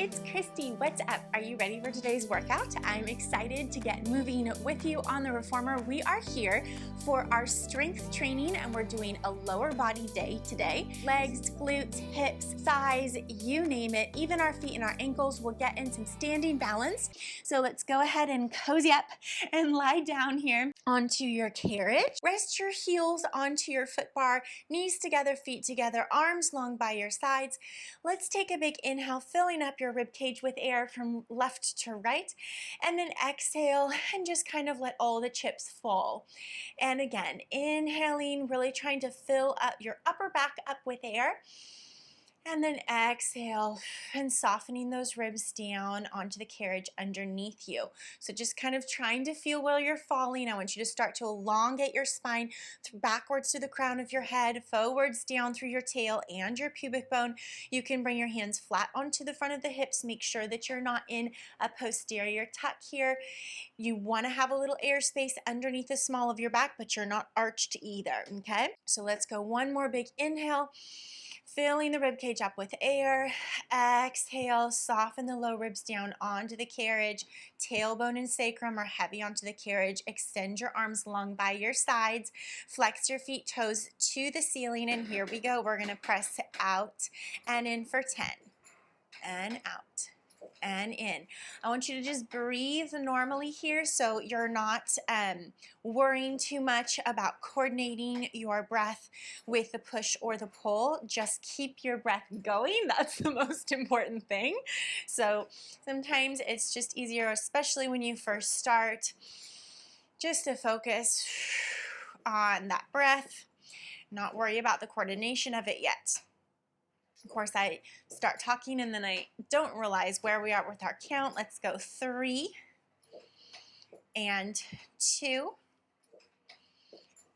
it's Kristi. What's up? Are you ready for today's workout? I'm excited to get moving with you on the reformer. We are here for our strength training and we're doing a lower body day today. Legs, glutes, hips, thighs, you name it. Even our feet and our ankles will get in some standing balance. So let's go ahead and cozy up and lie down here onto your carriage. Rest your heels onto your foot bar, knees together, feet together, arms long by your sides. Let's take a big inhale, filling up your rib cage with air from left to right, and then exhale and just kind of let all the chips fall. And again, inhaling, really trying to fill up your upper back up with air. And then exhale and softening those ribs down onto the carriage underneath you. So just kind of trying to feel where you're falling. I want you to start to elongate your spine backwards through the crown of your head, forwards down through your tail and your pubic bone. You can bring your hands flat onto the front of the hips. Make sure that you're not in a posterior tuck here. You want to have a little air space underneath the small of your back, but you're not arched either, okay? So let's go one more big inhale. Filling the rib cage up with air. Exhale, soften the low ribs down onto the carriage. Tailbone and sacrum are heavy onto the carriage. Extend your arms long by your sides. Flex your feet, toes to the ceiling, and here we go. We're gonna press out and in for 10, and out and in. I want you to just breathe normally here so you're not worrying too much about coordinating your breath with the push or the pull. Just keep your breath going. That's the most important thing. So sometimes it's just easier, especially when you first start, just to focus on that breath, not worry about the coordination of it yet. Of course, I start talking and then I don't realize where we are with our count. Let's go 3 and 2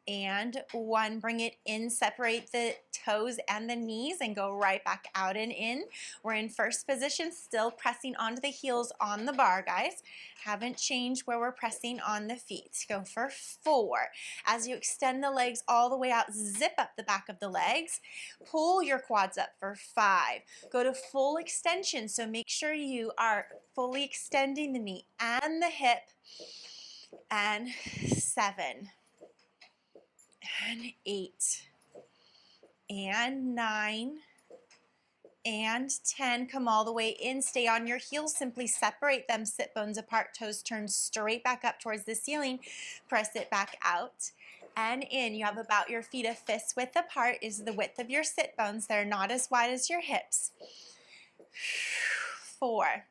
and 1. Bring it in, separate the toes and the knees and go right back out and in. We're in first position, still pressing onto the heels on the bar, guys. Haven't changed where we're pressing on the feet. Go for 4. As you extend the legs all the way out, zip up the back of the legs. Pull your quads up for 5. Go to full extension, so make sure you are fully extending the knee and the hip. And 7. And 8. And 9. And 10. Come all the way in. Stay on your heels. Simply separate them. Sit bones apart. Toes turn straight back up towards the ceiling. Press it back out and in. You have about your feet a fist width apart is the width of your sit bones. They're not as wide as your hips. 4.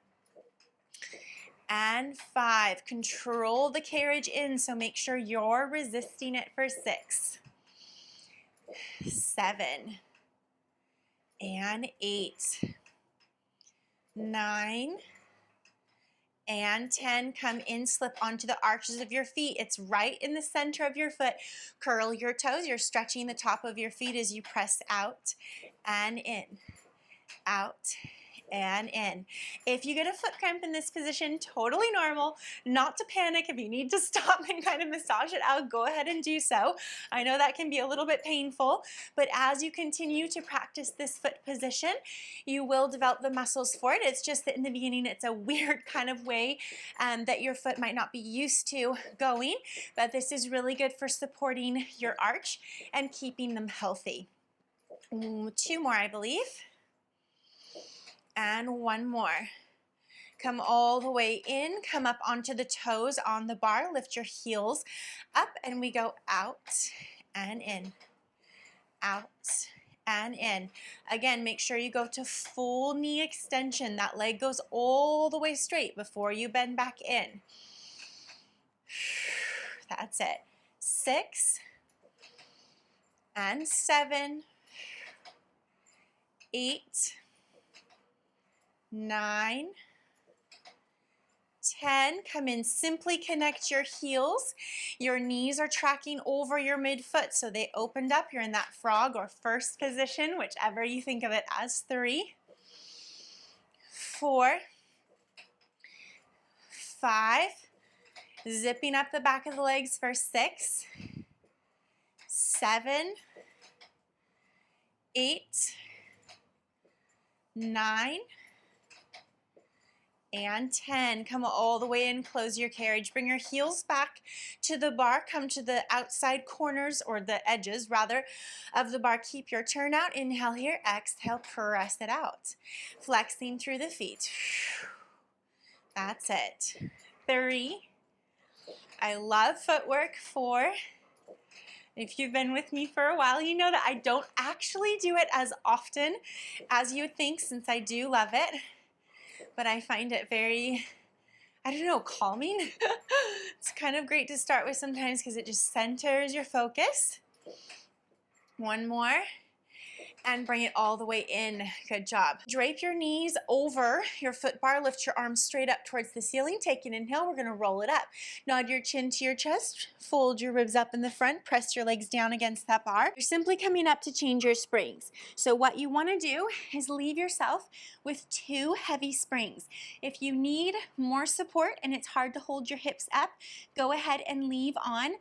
And 5. Control the carriage in, so make sure you're resisting it for 6. 7. And 8. 9. And 10. Come in, slip onto the arches of your feet. It's right in the center of your foot. Curl your toes. You're stretching the top of your feet as you press out and in, out and in. If you get a foot cramp in this position, totally normal. Not to panic. If you need to stop and kind of massage it out, go ahead and do so. I know that can be a little bit painful, but as you continue to practice this foot position, you will develop the muscles for it. It's just that in the beginning, it's a weird kind of way that your foot might not be used to going, but this is really good for supporting your arch and keeping them healthy. 2 more, I believe. And 1 more. Come all the way in, come up onto the toes on the bar, lift your heels up, and we go out and in, out and in. Again, make sure you go to full knee extension. That leg goes all the way straight before you bend back in. That's it. 6 and 7, 8, 9, 10. Come in, simply connect your heels. Your knees are tracking over your midfoot, so they opened up. You're in that frog or first position, whichever you think of it as. 3, 4, 5. Zipping up the back of the legs for 6, 7, 8, 9, and 10. Come all the way in, close your carriage. Bring your heels back to the bar. Come to the outside corners, or the edges rather, of the bar. Keep your turn out. Inhale here, exhale, press it out. Flexing through the feet. That's it. 3. I love footwork. 4. If you've been with me for a while, you know that I don't actually do it as often as you would think, since I do love it. But I find it very, I don't know, calming. It's kind of great to start with sometimes because it just centers your focus. 1 more. And bring it all the way in. Good job. Drape your knees over your foot bar. Lift your arms straight up towards the ceiling. Take an inhale. We're going to roll it up. Nod your chin to your chest. Fold your ribs up in the front. Press your legs down against that bar. You're simply coming up to change your springs. So what you want to do is leave yourself with 2 heavy springs. If you need more support and it's hard to hold your hips up, go ahead and leave on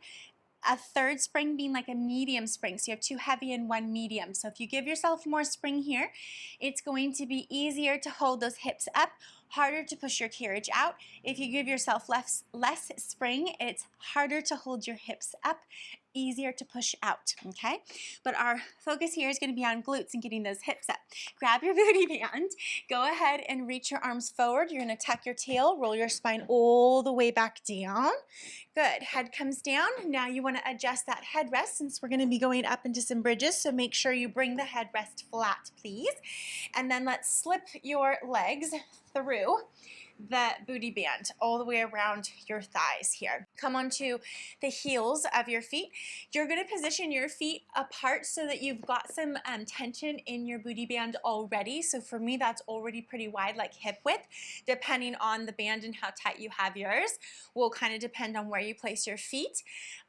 a 3rd spring, being like a medium spring. So you have 2 heavy and 1 medium. So if you give yourself more spring here, it's going to be easier to hold those hips up, harder to push your carriage out. If you give yourself less spring, it's harder to hold your hips up, easier to push out, okay? But our focus here is going to be on glutes and getting those hips up. Grab your booty band, go ahead and reach your arms forward. You're going to tuck your tail, roll your spine all the way back down. Good. Head comes down. Now you want to adjust that headrest, since we're going to be going up into some bridges, so make sure you bring the headrest flat, please. And then let's slip your legs through the booty band all the way around your thighs here. Come onto the heels of your feet. You're going to position your feet apart so that you've got some tension in your booty band already. So for me, that's already pretty wide, like hip width. Depending on the band and how tight you have yours will kind of depend on where you place your feet.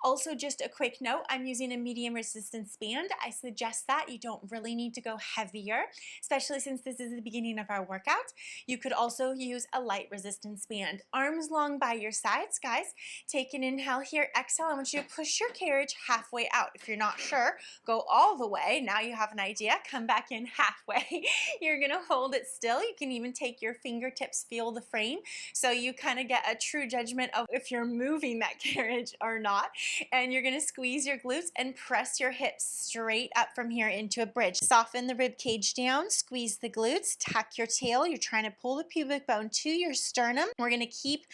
Also, just a quick note, I'm using a medium resistance band. I suggest that. You don't really need to go heavier, especially since this is the beginning of our workout. You could also use a light resistance band. Arms long by your sides, guys. Take an inhale here, exhale. I want you to push your carriage halfway out. If you're not sure, go all the way. Now you have an idea. Come back in halfway. You're gonna hold it still. You can even take your fingertips, feel the frame, so you kind of get a true judgment of if you're moving that carriage or not. And you're gonna squeeze your glutes and press your hips straight up from here into a bridge. Soften the rib cage down, squeeze the glutes, tuck your tail. You're trying to pull the pubic bone to your sternum. We're going to keep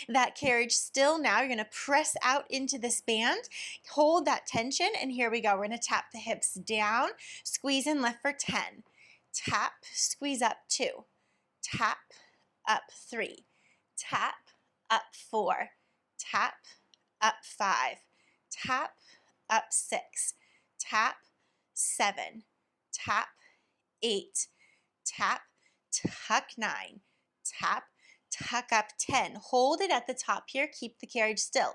that carriage still now. You're going to press out into this band, hold that tension, and here we go. We're going to tap the hips down, squeeze and lift for 10. Tap, squeeze up 2. Tap, up 3. Tap, up 4. Tap, up 5. Tap, up 6. Tap, 7. Tap, 8. Tap, tuck 9. Tap, tuck up 10. Hold it at the top here. Keep the carriage still.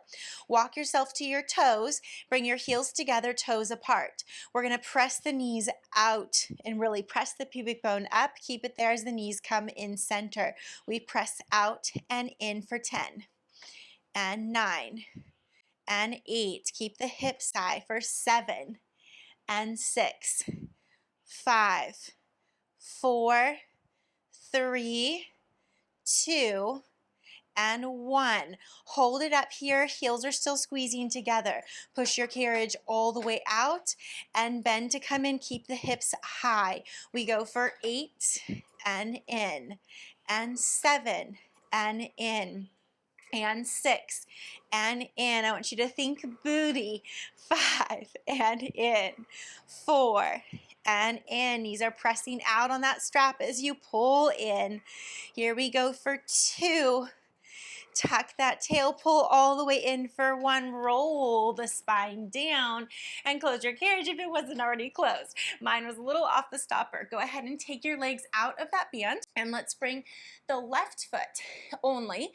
Walk yourself to your toes. Bring your heels together, toes apart. We're going to press the knees out and really press the pubic bone up. Keep it there as the knees come in center. We press out and in for 10 and 9 and 8. Keep the hips high for 7 and 6, 5, 4, 3, 2, and 1. Hold it up here. Heels are still squeezing together. Push your carriage all the way out and bend to come in. Keep the hips high. We go for 8 and in, and 7 and in, and 6 and in. I want you to think booty. 5 and in, 4 and in. Knees are pressing out on that strap as you pull in. Here we go for 2. Tuck that tail, pull all the way in for 1. Roll the spine down and close your carriage if it wasn't already closed. Mine was a little off the stopper. Go ahead and take your legs out of that band, and let's bring the left foot only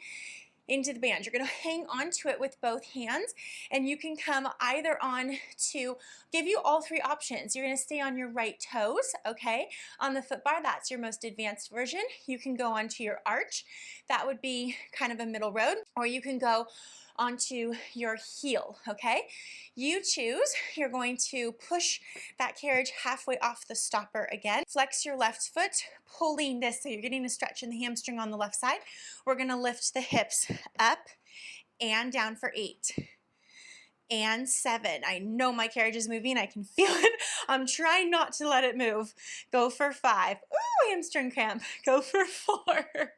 into the band. You're going to hang onto it with both hands, and you can come either on to give you all 3 options. You're going to stay on your right toes, okay? On the foot bar, that's your most advanced version. You can go onto your arch. That would be kind of a middle road, or you can go onto your heel, okay? You choose. You're going to push that carriage halfway off the stopper again. Flex your left foot, pulling this, so you're getting a stretch in the hamstring on the left side. We're gonna lift the hips up and down for 8 and 7. I know my carriage is moving. I can feel it. I'm trying not to let it move. Go for 5. Ooh, hamstring cramp. Go for 4.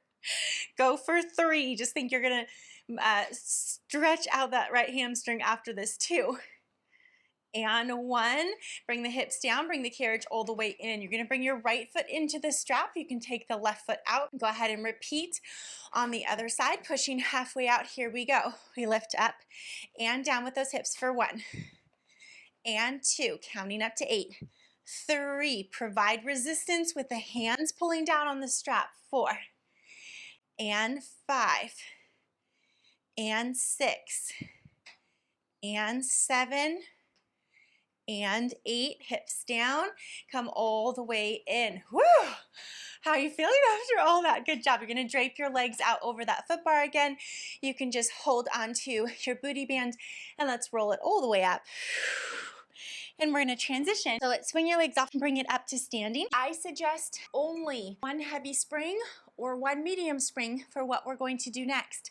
Go for 3. Just think you're gonna stretch out that right hamstring after this, 2. And 1. Bring the hips down, bring the carriage all the way in. You're gonna bring your right foot into the strap. You can take the left foot out. Go ahead and repeat on the other side, pushing halfway out. Here we go. We lift up and down with those hips for 1 and 2, counting up to 8. 3, provide resistance with the hands pulling down on the strap. 4 and 5 and 6 and 7 and 8, hips down, come all the way in. Woo! How are you feeling after all that? Good job. You're gonna drape your legs out over that foot bar again. You can just hold onto your booty band and let's roll it all the way up. And we're gonna transition. So let's swing your legs off and bring it up to standing. I suggest only 1 heavy spring or 1 medium spring for what we're going to do next.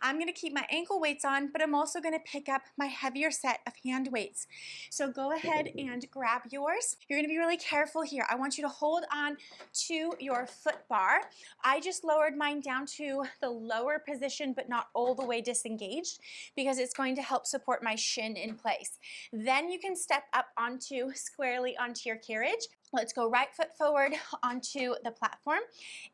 I'm gonna keep my ankle weights on, but I'm also gonna pick up my heavier set of hand weights. So go ahead and grab yours. You're gonna be really careful here. I want you to hold on to your foot bar. I just lowered mine down to the lower position, but not all the way disengaged, because it's going to help support my shin in place. Then you can step up squarely onto your carriage. Let's go right foot forward onto the platform,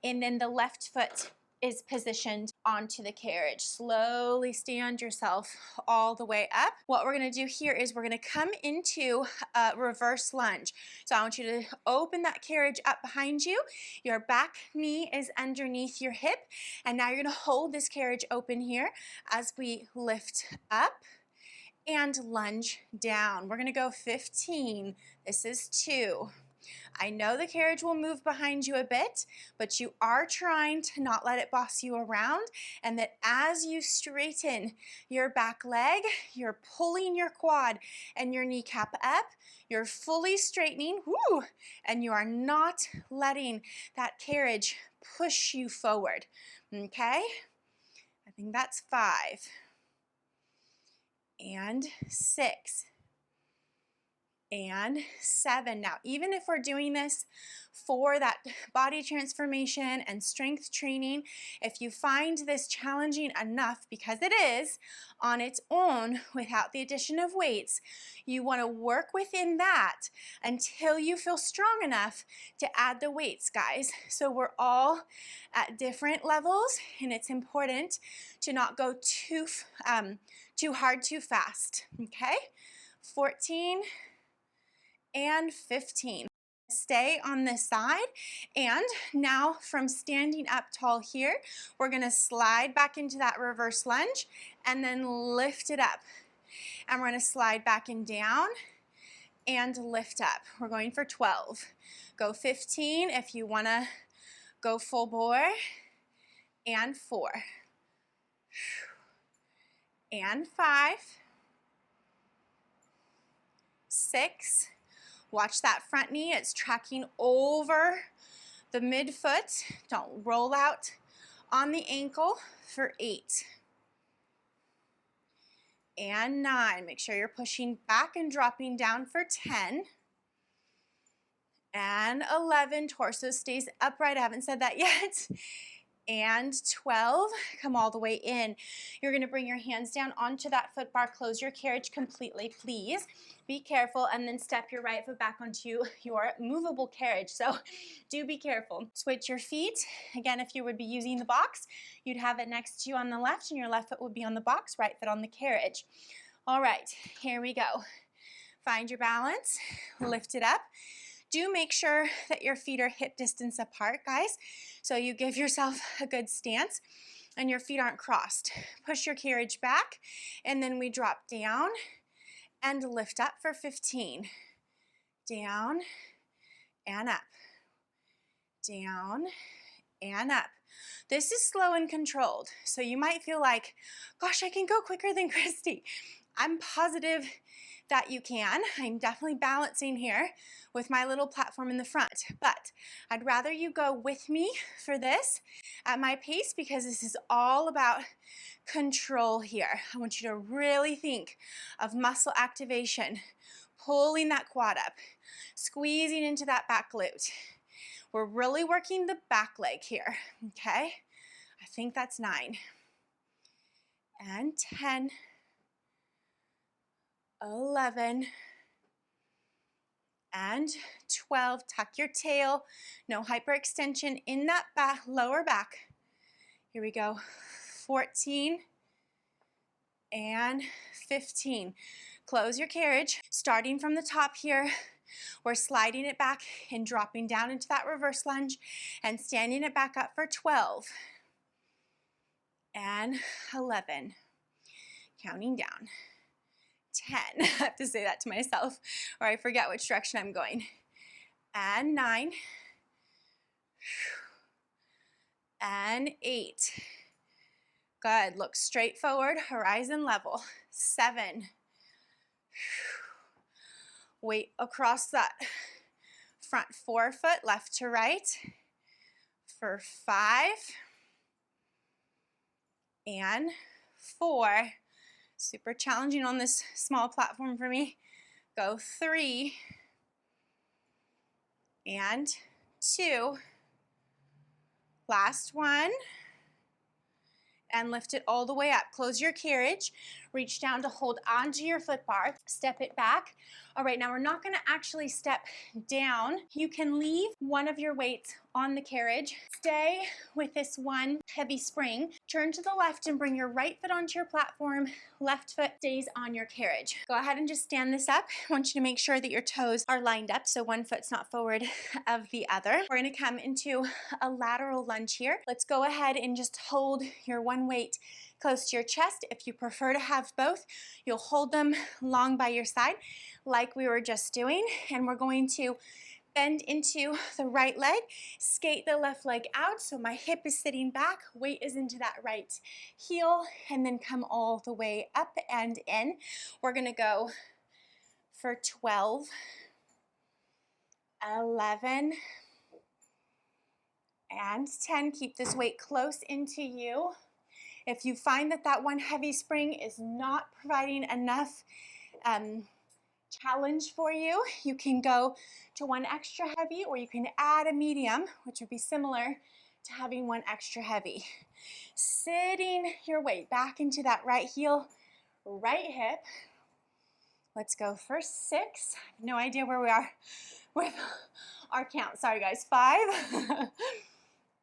and then the left foot is positioned onto the carriage. Slowly stand yourself all the way up. What we're gonna do here is we're gonna come into a reverse lunge. So I want you to open that carriage up behind you. Your back knee is underneath your hip, and now you're gonna hold this carriage open here as we lift up and lunge down. We're gonna go 15. This is 2. I know the carriage will move behind you a bit, but you are trying to not let it boss you around, and that as you straighten your back leg, you're pulling your quad and your kneecap up, you're fully straightening, woo, and you are not letting that carriage push you forward, okay? I think that's 5 and 6 and 7. Now, even if we're doing this for that body transformation and strength training, if you find this challenging enough, because it is on its own without the addition of weights, you want to work within that until you feel strong enough to add the weights, guys. So we're all at different levels, and it's important to not go too hard too fast, okay? 14 and 15. Stay on this side, and now from standing up tall here, we're gonna slide back into that reverse lunge and then lift it up. And we're gonna slide back and down and lift up. We're going for 12. Go 15 if you wanna go full bore, and 4. And 5, 6, watch that front knee, it's tracking over the midfoot. Don't roll out on the ankle for 8. And 9, make sure you're pushing back and dropping down for 10. And 11, torso stays upright, I haven't said that yet. And 12, come all the way in. You're gonna bring your hands down onto that foot bar, close your carriage completely, please. Be careful, and then step your right foot back onto your movable carriage. So do be careful. Switch your feet. Again, if you would be using the box, you'd have it next to you on the left, and your left foot would be on the box, right foot on the carriage. All right, here we go. Find your balance, lift it up. Do make sure that your feet are hip distance apart, guys, so you give yourself a good stance and your feet aren't crossed. Push your carriage back, and then we drop down and lift up for 15. Down and up. Down and up. This is slow and controlled. So you might feel like, gosh, I can go quicker than Kristi. I'm positive that you can. I'm definitely balancing here with my little platform in the front, but I'd rather you go with me for this at my pace because this is all about control here. I want you to really think of muscle activation, pulling that quad up, squeezing into that back glute. We're really working the back leg here, okay? I think that's 9 and 10, 11, and 12. Tuck your tail, no hyperextension in that back, lower back. Here we go, 14 and 15. Close your carriage, starting from the top here. We're sliding it back and dropping down into that reverse lunge and standing it back up for 12 and 11. Counting down. 10. I have to say that to myself or I forget which direction I'm going. And 9. And 8. Good. Look straight forward, horizon level. 7. Weight across that front forefoot, left to right, for 5 and 4. Super challenging on this small platform for me. Go 3 and 2. Last one. And lift it all the way up. Close your carriage. Reach down to hold onto your foot bar. Step it back. All right, now we're not gonna actually step down. You can leave one of your weights on the carriage. Stay with this one heavy spring. Turn to the left and bring your right foot onto your platform. Left foot stays on your carriage. Go ahead and just stand this up. I want you to make sure that your toes are lined up so one foot's not forward of the other. We're gonna come into a lateral lunge here. Let's go ahead and just hold your one weight close to your chest. If you prefer to have both, you'll hold them long by your side like we were just doing. And we're going to bend into the right leg, skate the left leg out so my hip is sitting back, weight is into that right heel, and then come all the way up and in. We're gonna go for 12, 11, and 10. Keep this weight close into you. If you find that that one heavy spring is not providing enough challenge for you, you can go to one extra heavy or you can add a medium, which would be similar to having one extra heavy. Sitting your weight back into that right heel, right hip. Let's go for 6. I have no idea where we are with our count. Sorry guys. 5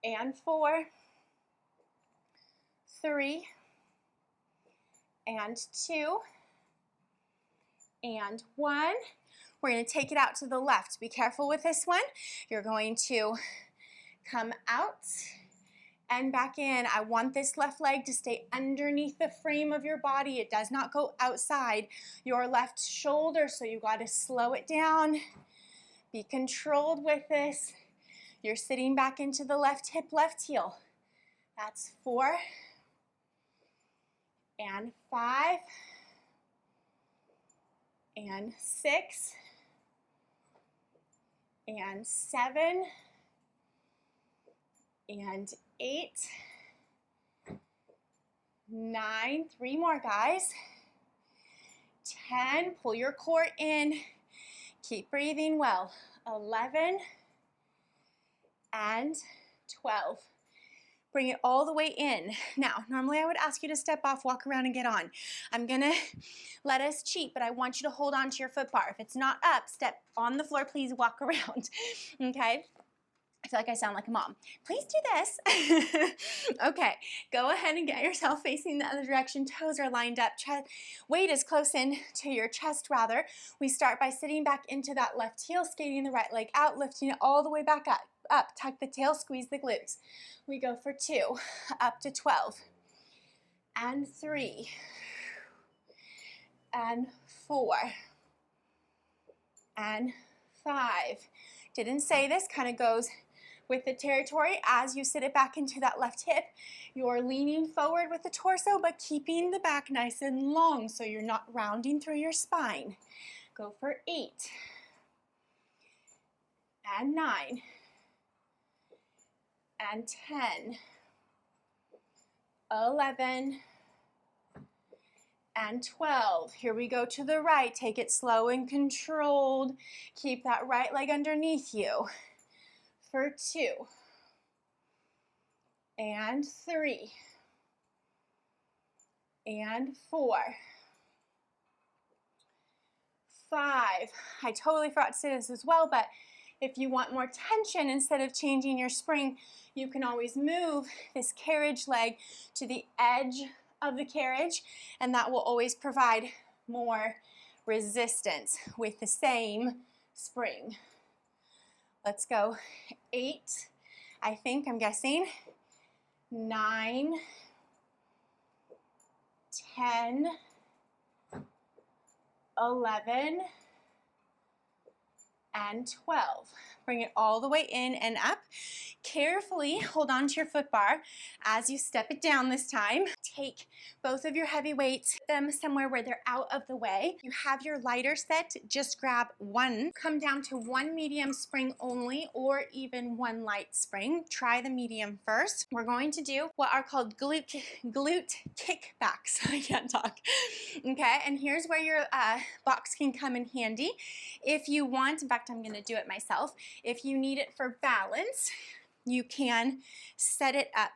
and 4, 3 and 2 and 1. We're going to take it out to the left. Be careful with this one. You're going to come out and back in. I want this left leg to stay underneath the frame of your body. It does not go outside your left shoulder, so you got to slow it down. Be controlled with this. You're sitting back into the left hip, left heel. That's 4 and 5 and 6 and 7 and 8, 9, 3 more guys, 10, pull your core in, keep breathing well, 11 and 12. Bring it all the way in. Now, normally I would ask you to step off, walk around, and get on. I'm gonna let us cheat, but I want you to hold on to your foot bar. If it's not up, step on the floor, please walk around, okay? I feel like I sound like a mom. Please do this. Okay, go ahead and get yourself facing the other direction. Toes are lined up. Weight is close in to your chest, rather. We start by sitting back into that left heel, skating the right leg out, lifting it all the way back up. Tuck the tail, squeeze the glutes. We go for 2, up to 12, and 3, and 4, and 5. Didn't say this, kind of goes with the territory. As you sit it back into that left hip, you're leaning forward with the torso, but keeping the back nice and long so you're not rounding through your spine. Go for 8 and 9 and 10, 11, and 12. Here we go to the right. Take it slow and controlled. Keep that right leg underneath you. For 2 and 3 and 4, 5. I totally forgot to say this as well, but if you want more tension, instead of changing your spring, you can always move this carriage leg to the edge of the carriage, and that will always provide more resistance with the same spring. Let's go 8, I'm guessing, 9, 10, 11, and 12. Bring it all the way in and up. Carefully hold on to your foot bar as you step it down this time. Take both of your heavy weights, put them somewhere where they're out of the way. You have your lighter set, just grab one. Come down to one medium spring only, or even one light spring. Try the medium first. We're going to do what are called glute kickbacks. I can't talk. Okay, and here's where your box can come in handy. If you want, in fact, I'm going to do it myself. If you need it for balance, you can set it up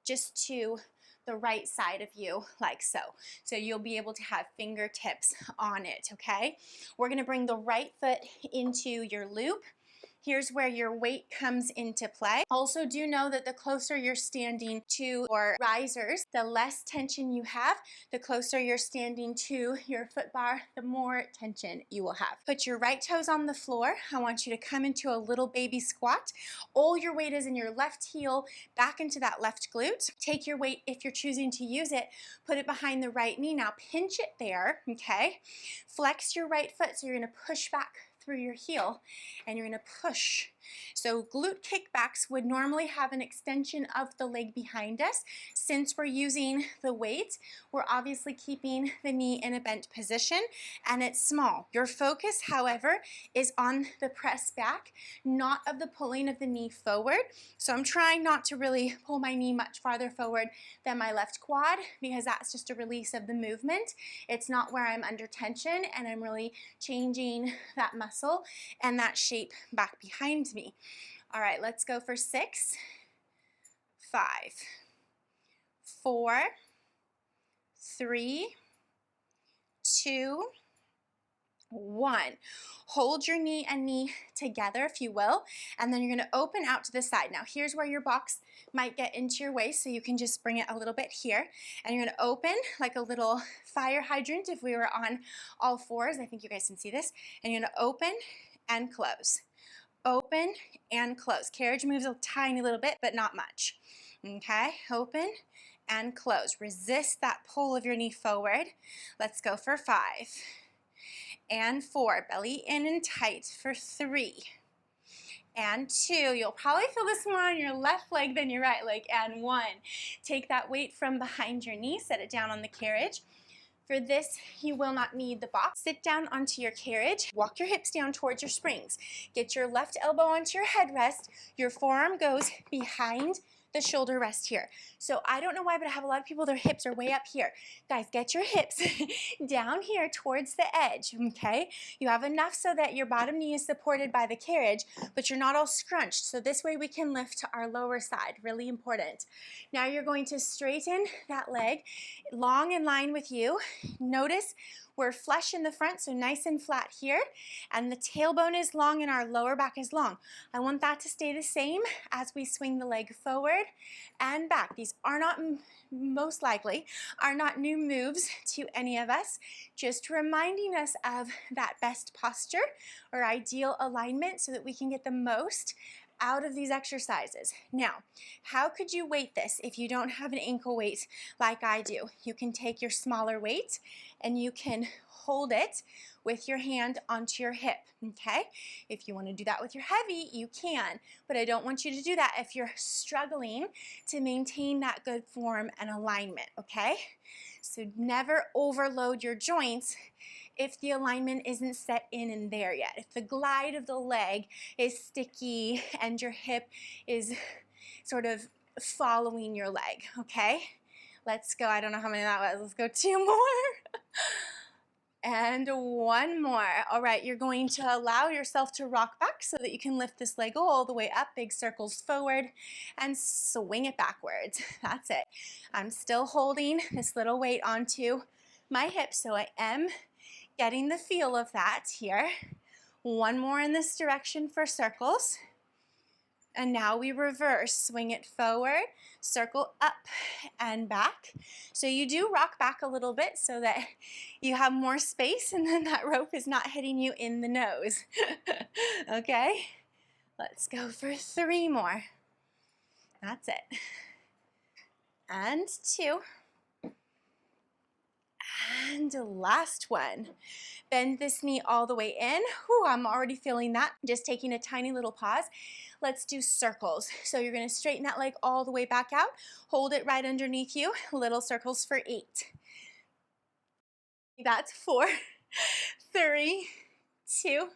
just to the right side of you, like so. So you'll be able to have fingertips on it, okay? We're gonna bring the right foot into your loop. Here's where your weight comes into play. Also, do know that the closer you're standing to your risers, the less tension you have. The closer you're standing to your foot bar, the more tension you will have. Put your right toes on the floor. I want you to come into a little baby squat. All your weight is in your left heel, back into that left glute. Take your weight, if you're choosing to use it, put it behind the right knee. Now pinch it there, okay? Flex your right foot, so you're gonna push back through your heel, and you're going to push. So glute kickbacks would normally have an extension of the leg behind us. Since we're using the weight, we're obviously keeping the knee in a bent position, and it's small. Your focus, however, is on the press back, not of the pulling of the knee forward. So I'm trying not to really pull my knee much farther forward than my left quad, because that's just a release of the movement. It's not where I'm under tension, and I'm really changing that muscle and that shape back behind me. All right, let's go for 6, 5, 4, 3, 2, 1. Hold your knee and knee together, if you will, and then you're going to open out to the side. Now here's where your box might get into your way, so you can just bring it a little bit here, and you're going to open like a little fire hydrant if we were on all fours. I think you guys can see this. And you're going to open and close. Open and close. Carriage moves a tiny little bit, but not much. Okay, open and close. Resist that pull of your knee forward. Let's go for 5 and 4. Belly in and tight for 3 and 2. You'll probably feel this more on your left leg than your right leg. And 1. Take that weight from behind your knee, set it down on the carriage. For this, you will not need the box. Sit down onto your carriage, walk your hips down towards your springs. Get your left elbow onto your headrest. Your forearm goes behind the shoulder rest here. So I don't know why, but I have a lot of people, their hips are way up here. Guys, get your hips down here towards the edge, okay? You have enough so that your bottom knee is supported by the carriage, but you're not all scrunched. So this way we can lift to our lower side, really important. Now you're going to straighten that leg long in line with you. Notice we're flush in the front, so nice and flat here, and the tailbone is long and our lower back is long. I want that to stay the same as we swing the leg forward and back. These are not, most likely, are not new moves to any of us, just reminding us of that best posture or ideal alignment so that we can get the most out of these exercises. Now, how could you weight this if you don't have an ankle weight like I do? You can take your smaller weight and you can hold it with your hand onto your hip, okay? If you want to do that with your heavy, you can, but I don't want you to do that if you're struggling to maintain that good form and alignment, okay? So never overload your joints if the alignment isn't set in there yet. If the glide of the leg is sticky and your hip is sort of following your leg, okay? Let's go. I don't know how many that was. Let's go 2 more. And 1 more. All right, you're going to allow yourself to rock back so that you can lift this leg all the way up, big circles forward, and swing it backwards. That's it. I'm still holding this little weight onto my hip, so I am getting the feel of that here. 1 more in this direction for circles. And now we reverse, swing it forward, circle up and back. So you do rock back a little bit so that you have more space and then that rope is not hitting you in the nose. Okay, let's go for 3 more. That's it. And 2. And last one. Bend this knee all the way in. Whew, I'm already feeling that. Just taking a tiny little pause. Let's do circles. So you're going to straighten that leg all the way back out. Hold it right underneath you. Little circles for 8. That's 4, 3, 2,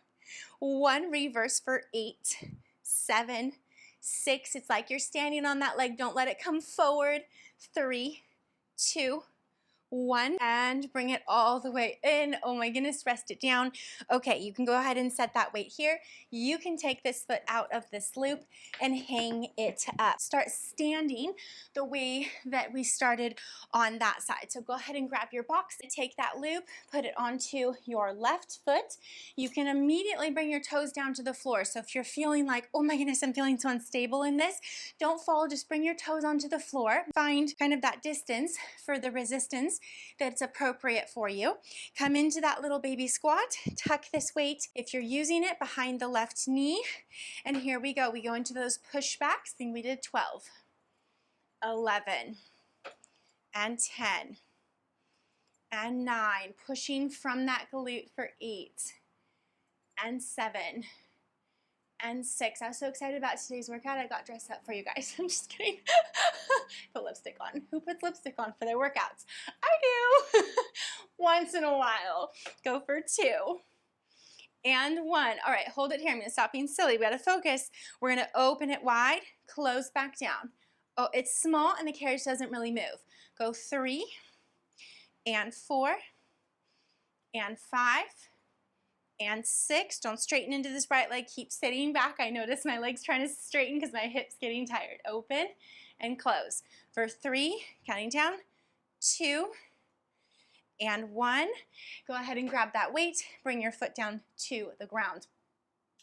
1. Reverse for 8, 7, 6. It's like you're standing on that leg. Don't let it come forward. 3, 2, 1, and bring it all the way in. Oh my goodness, rest it down. Okay, you can go ahead and set that weight here. You can take this foot out of this loop and hang it up. Start standing the way that we started on that side. So go ahead and grab your box, take that loop, put it onto your left foot. You can immediately bring your toes down to the floor. So if you're feeling like, oh my goodness, I'm feeling so unstable in this, don't fall, just bring your toes onto the floor. Find kind of that distance for the resistance that's appropriate for you. Come into that little baby squat, tuck this weight, if you're using it, behind the left knee, and here we go. We go into those pushbacks. I think we did 12, 11, and 10, and 9, pushing from that glute for 8, and 7, and 6. I was so excited about today's workout, I got dressed up for you guys. I'm just kidding. Put lipstick on. Who puts lipstick on for their workouts? I do. Once in a while. Go for 2. And 1. All right, hold it here. I'm going to stop being silly. We got to focus. We're going to open it wide, close back down. Oh, it's small and the carriage doesn't really move. Go 3, and 4, and 5, and 6. Don't straighten into this right leg. Keep sitting back. I notice my leg's trying to straighten because my hip's getting tired. Open and close. For 3, counting down, 2, and 1. Go ahead and grab that weight. Bring your foot down to the ground.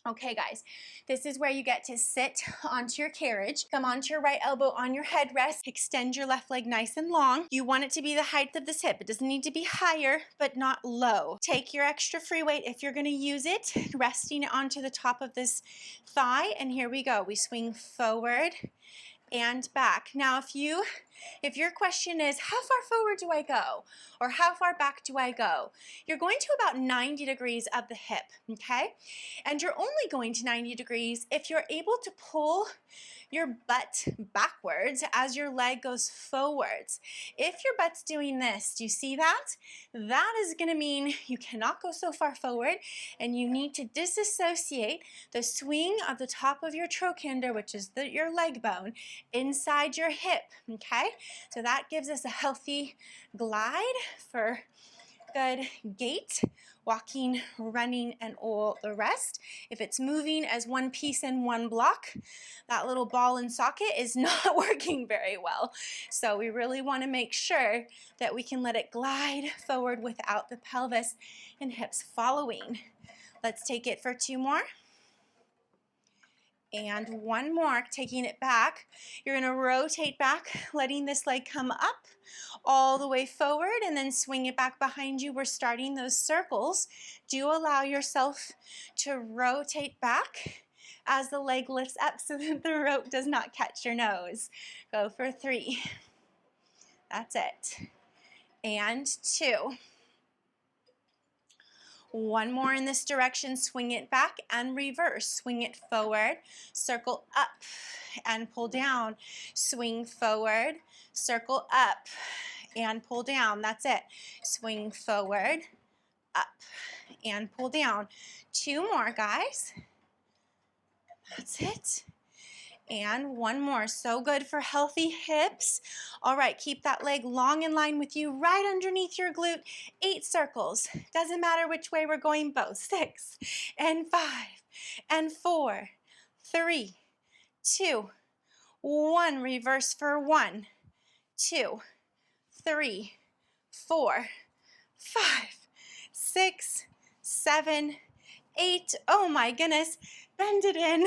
Okay, guys, this is where you get to sit onto your carriage. Come onto your right elbow on your headrest. Extend your left leg nice and long. You want it to be the height of this hip. It doesn't need to be higher, but not low. Take your extra free weight if you're going to use it, resting it onto the top of this thigh, and here we go. We swing forward and back. Now, if your question is, how far forward do I go? Or how far back do I go? You're going to about 90 degrees of the hip, okay? And you're only going to 90 degrees if you're able to pull your butt backwards as your leg goes forwards. If your butt's doing this, do you see that? That is going to mean you cannot go so far forward, and you need to disassociate the swing of the top of your trochanter, which is your leg bone, inside your hip, okay? So that gives us a healthy glide for good gait, walking, running, and all the rest. If it's moving as one piece in one block, that little ball and socket is not working very well. So we really want to make sure that we can let it glide forward without the pelvis and hips following. Let's take it for 2 more. And 1 more, taking it back. You're going to rotate back, letting this leg come up all the way forward, and then swing it back behind you. We're starting those circles. Do allow yourself to rotate back as the leg lifts up so that the rope does not catch your nose. Go for 3. That's it. And 2. One more in this direction, swing it back and reverse. Swing it forward, circle up and pull down. Swing forward, circle up and pull down. That's it. Swing forward, up and pull down. Two more, guys. That's it. And one more. So good for healthy hips. All right, keep that leg long in line with you, right underneath your glute. 8 circles. Doesn't matter which way we're going, both. 6 and 5 and 4, 3, 2, 1. Reverse for 1, 2, 3, 4, 5, 6, 7, 8. Oh my goodness. Bend it in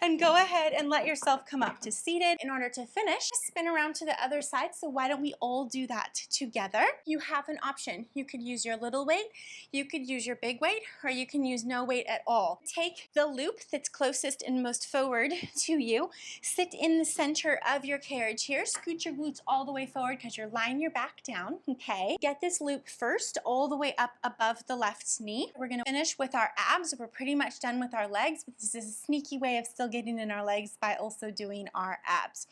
and go ahead and let yourself come up to seated. In order to finish, spin around to the other side. So why don't we all do that together? You have an option. You could use your little weight, you could use your big weight, or you can use no weight at all. Take the loop that's closest and most forward to you. Sit in the center of your carriage here. Scoot your glutes all the way forward because you're lying your back down, okay? Get this loop first all the way up above the left knee. We're gonna finish with our abs. We're pretty much done with our legs, but this is a sneaky way of still getting in our legs by also doing our abs.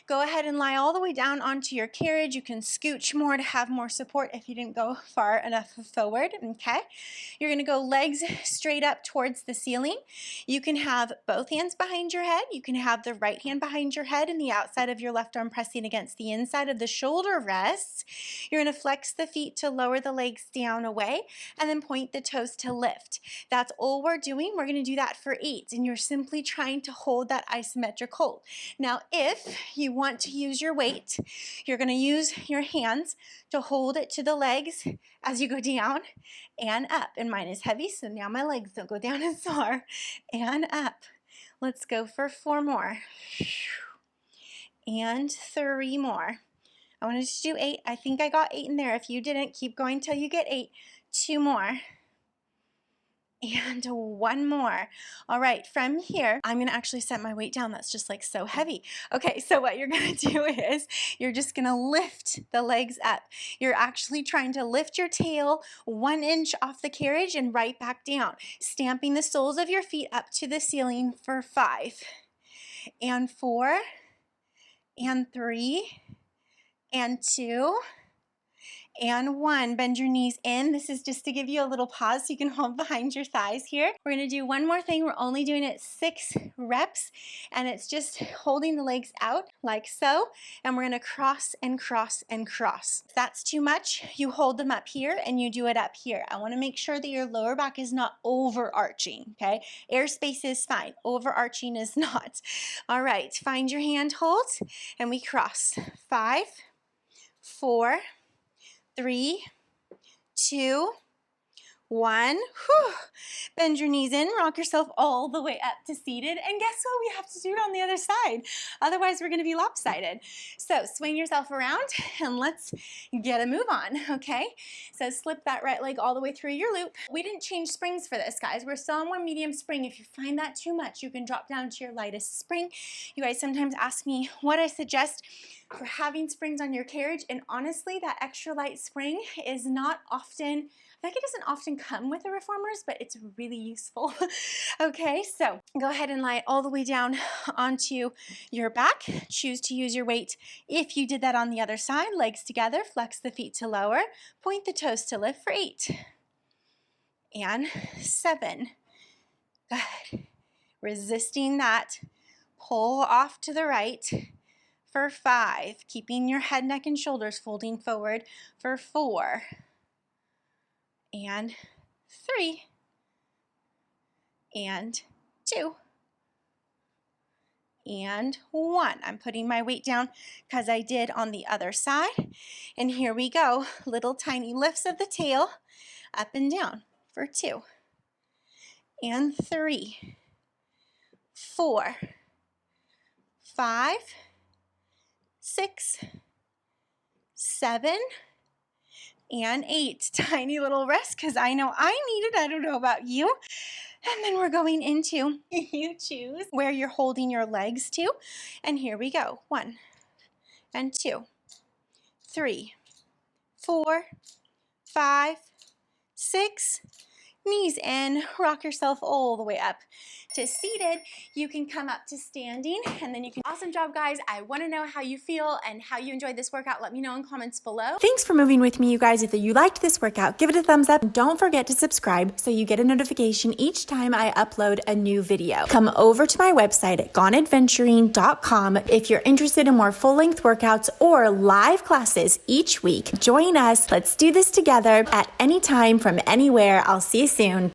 Go ahead and lie all the way down onto your carriage. You can scooch more to have more support if you didn't go far enough forward, okay? You're gonna go legs straight up towards the ceiling. You can have both hands behind your head. You can have the right hand behind your head and the outside of your left arm pressing against the inside of the shoulder rests. You're gonna flex the feet to lower the legs down away and then point the toes to lift. That's all we're doing. We're gonna do that for 8, and you're simply trying to hold that isometric hold. Now, if you want to use your weight, you're gonna use your hands to hold it to the legs as you go down and up. And mine is heavy, so now my legs don't go down as far. And up. Let's go for 4 more. And 3 more. I wanted to do 8. I think I got 8 in there. If you didn't, keep going till you get 8. 2 more. And 1 more. All right, from here, I'm gonna actually set my weight down. That's just like so heavy. Okay, so what you're gonna do is you're just gonna lift the legs up. You're actually trying to lift your tail 1 inch off the carriage and right back down, stamping the soles of your feet up to the ceiling for 5 and 4 and 3 and 2 and 1. Bend your knees in. This is just to give you a little pause so you can hold behind your thighs here. We're going to do one more thing. We're only doing it 6 reps, and it's just holding the legs out like so, and we're going to cross and cross and cross. If that's too much, you hold them up here and you do it up here. I want to make sure that your lower back is not overarching, okay? Airspace is fine. Overarching is not. All right, find your hand hold, and we cross. 5, 4, 3, 2, 1. Whew. Bend your knees in, rock yourself all the way up to seated, and guess what? We have to do it on the other side. Otherwise, we're gonna be lopsided. So swing yourself around and let's get a move on, okay? So slip that right leg all the way through your loop. We didn't change springs for this, guys. We're still on one medium spring. If you find that too much, you can drop down to your lightest spring. You guys sometimes ask me what I suggest for having springs on your carriage, and honestly, that extra light spring is not often, I think it doesn't often come with the reformers, but it's really useful. Okay, so go ahead and lie all the way down onto your back. Choose to use your weight if you did that on the other side. Legs together, flex the feet to lower, point the toes to lift for 8 and 7. Good. Resisting that. Pull off to the right for 5. Keeping your head, neck, and shoulders folding forward for 4 and 3 and 2 and 1. I'm putting my weight down because I did on the other side. And here we go. Little tiny lifts of the tail up and down for 2 and 3, 4, 5, 6, 7, and 8. Tiny little rest because I know I need it. I don't know about you. And then we're going into, you choose where you're holding your legs to. And here we go. 1 and 2, 3, 4, 5, 6, knees in, rock yourself all the way up to seated. You can come up to standing, and then you can, awesome job guys. I wanna know how you feel and how you enjoyed this workout. Let me know in comments below. Thanks for moving with me, you guys. If you liked this workout, give it a thumbs up. Don't forget to subscribe so you get a notification each time I upload a new video. Come over to my website at goneadventuring.com if you're interested in more full-length workouts or live classes each week. Join us. Let's do this together at any time from anywhere. I'll see you soon.